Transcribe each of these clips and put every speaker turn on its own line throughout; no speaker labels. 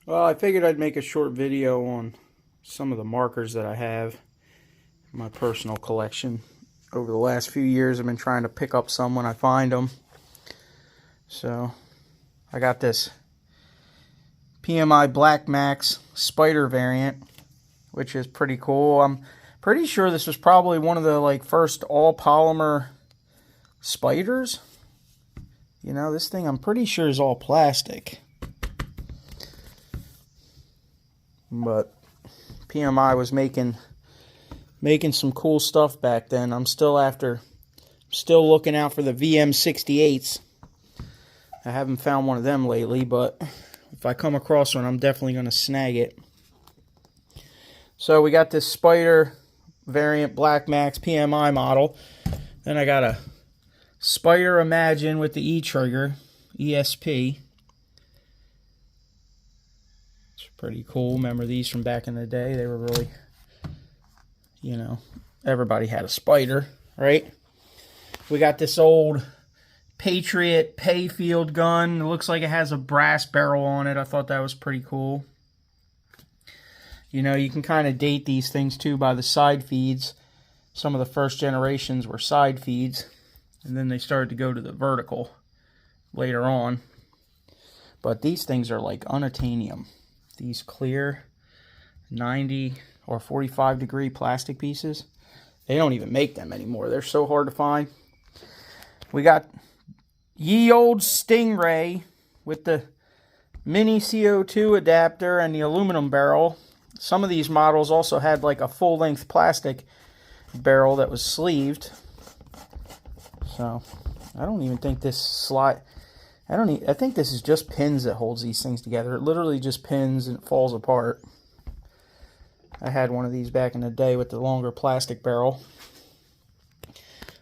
Well, I figured I'd make a short video on some of the markers that I have in my personal collection. Over the last few years, I've been trying to pick up some when I find them. So, I got this PMI Black Max Spider variant, which is pretty cool. I'm pretty sure this was probably one of the first all polymer spiders. You know, this thing I'm pretty sure is all plastic. But PMI was making some cool stuff back then. I'm still looking out for the VM68s. I haven't found one of them lately, but if I come across one, I'm definitely going to snag it. So we got this Spider variant Black Max PMI model. Then I got a Spider Imagine with the E-trigger, ESP. It's pretty cool. Remember these from back in the day? They were really, you know, everybody had a Spider, right? We got this old Patriot Payfield gun. It looks like it has a brass barrel on it. I thought that was pretty cool. You know, you can kind of date these things too by the side feeds. Some of the first generations were side feeds, and then they started to go to the vertical later on. But these things are like unobtainium. These clear 90 or 45 degree plastic pieces, they don't even make them anymore. They're so hard to find. We got ye old Stingray with the mini CO2 adapter and the aluminum barrel. Some of these models also had like a full-length plastic barrel that was sleeved. So I don't even think this slide. I think this is just pins that holds these things together. It literally just pins and it falls apart. I had one of these back in the day with the longer plastic barrel.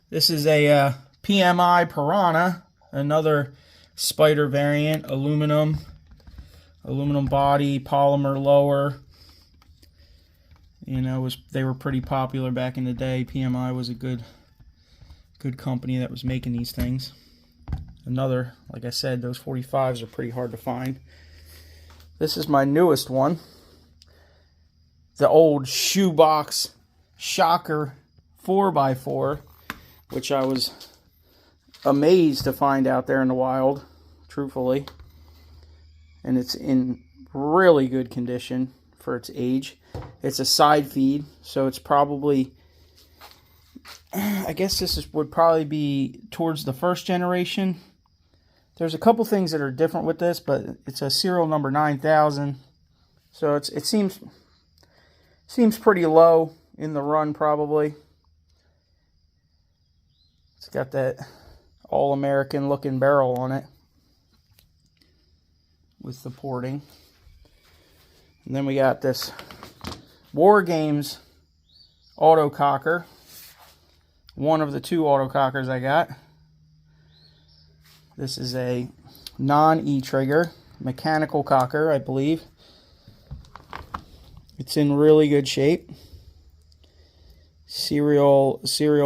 This is a PMI Piranha, another Spider variant, aluminum body, polymer lower. You know, they were pretty popular back in the day. PMI was a good company that was making these things. Another, like I said, those 45s are pretty hard to find. This is my newest one. The old Shoebox Shocker 4x4, which I was amazed to find out there in the wild, truthfully. And it's in really good condition for its age. It's a side feed, so it's probably, I guess would probably be towards the first generation. There's a couple things that are different with this, but it's a serial number 9000, so it seems pretty low in the run probably. It's got that all-American looking barrel on it with the porting. And then we got this War Games Autococker. One of the two autocockers I got. This is a non-E-trigger mechanical cocker, I believe. It's in really good shape. Serial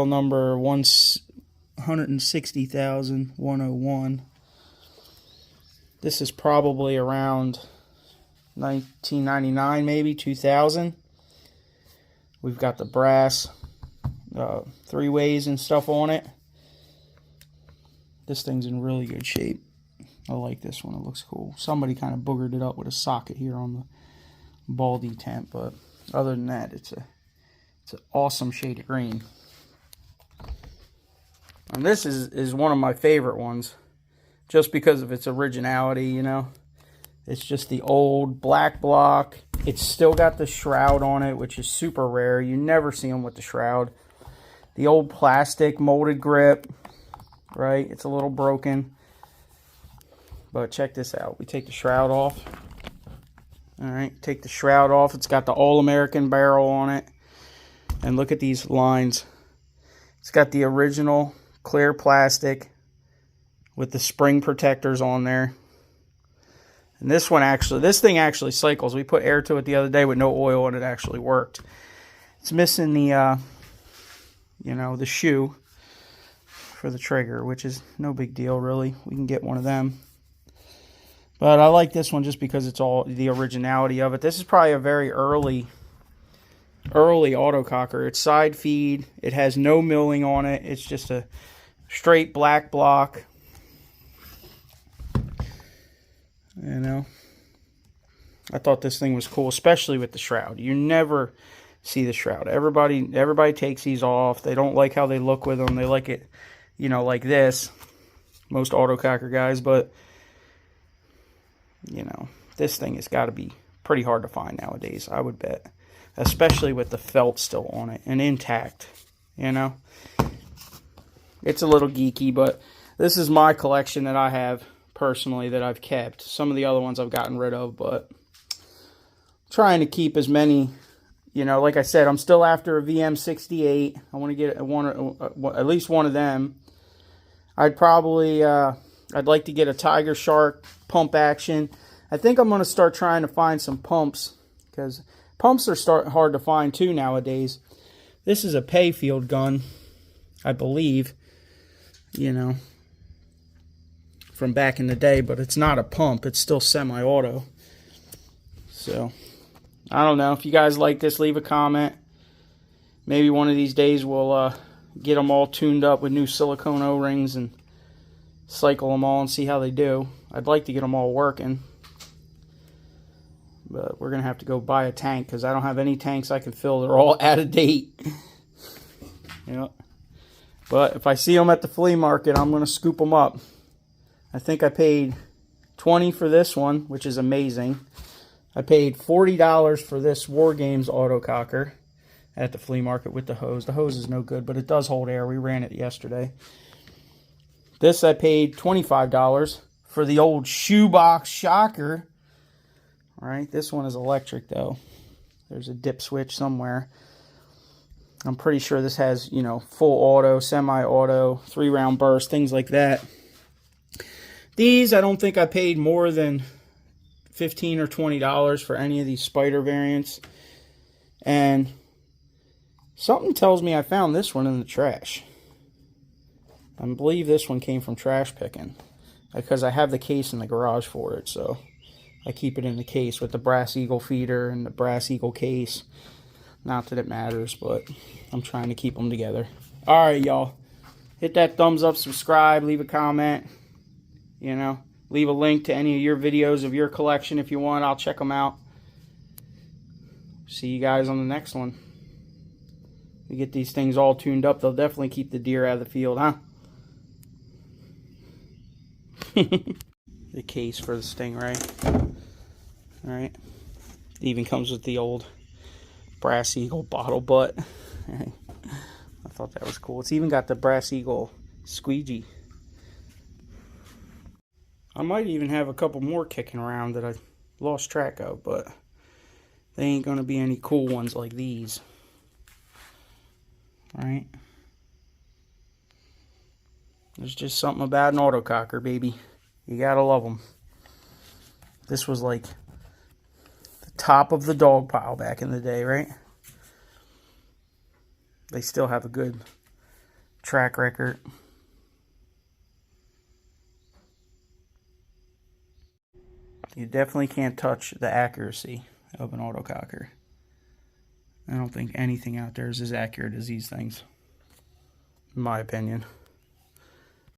number 160,101. This is probably around 1999, maybe 2000. We've got the brass three ways and stuff on it. This thing's in really good shape. I like this one. It looks cool. Somebody kind of boogered it up with a socket here on the ball detent, but other than that, it's an awesome shade of green. And this is one of my favorite ones, just because of its originality, you know. It's just the old black block. It's still got the shroud on it, which is super rare. You never see them with the shroud. The old plastic molded grip, right? It's a little broken. But check this out. We take the shroud off. Alright, take the shroud off. It's got the all-American barrel on it. And look at these lines. It's got the original clear plastic with the spring protectors on there. And this thing actually cycles. We put air to it the other day with no oil and it actually worked. It's missing the, the shoe for the trigger, which is no big deal really. We can get one of them. But I like this one just because it's all the originality of it. This is probably a very early autococker. It's side feed. It has no milling on it. It's just a straight black block. You know, I thought this thing was cool, especially with the shroud. You never see the shroud. Everybody takes these off. They don't like how they look with them. They like it, you know, like this. Most autococker guys, but you know, this thing has got to be pretty hard to find nowadays, I would bet. Especially with the felt still on it and intact, you know. It's a little geeky, but this is my collection that I have personally that I've kept. Some of the other ones I've gotten rid of, but I'm trying to keep as many, you know, like I said, I'm still after a VM68. I want to get at least one of them. I'd probably, I'd like to get a Tiger Shark pump action. I think I'm going to start trying to find some pumps, because pumps are hard to find too nowadays. This is a Payfield gun, I believe, you know, from back in the day, but it's not a pump. It's still semi-auto. So, I don't know. If you guys like this, leave a comment. Maybe one of these days we'll get them all tuned up with new silicone O-rings and cycle them all and see how they do. I'd like to get them all working, but we're going to have to go buy a tank because I don't have any tanks I can fill. They're all out of date. Yep. But if I see them at the flea market, I'm going to scoop them up. I think I paid $20 for this one, which is amazing. I paid $40 for this War Games autococker at the flea market with the hose. The hose is no good, but it does hold air. We ran it yesterday. This I paid $25 for the old Shoebox shocker. All right, this one is electric though. There's a dip switch somewhere. I'm pretty sure this has, you know, full auto, semi-auto, 3-round burst, things like that. These, I don't think I paid more than $15 or $20 for any of these spider variants. And something tells me I found this one in the trash. I believe this one came from trash picking, because I have the case in the garage for it, so I keep it in the case with the Brass Eagle feeder and the Brass Eagle case. Not that it matters, but I'm trying to keep them together. Alright, y'all. Hit that thumbs up, subscribe, leave a comment. You know, leave a link to any of your videos of your collection if you want. I'll check them out. See you guys on the next one. We get these things all tuned up. They'll definitely keep the deer out of the field, huh? The case for the Stingray. Alright. It even comes with the old Brass Eagle bottle butt. I thought that was cool. It's even got the Brass Eagle squeegee. I might even have a couple more kicking around that I lost track of, but they ain't going to be any cool ones like these. Right? There's just something about an autococker, baby. You gotta love them. This was like the top of the dog pile back in the day, right? They still have a good track record. You definitely can't touch the accuracy of an autococker. I don't think anything out there is as accurate as these things, in my opinion.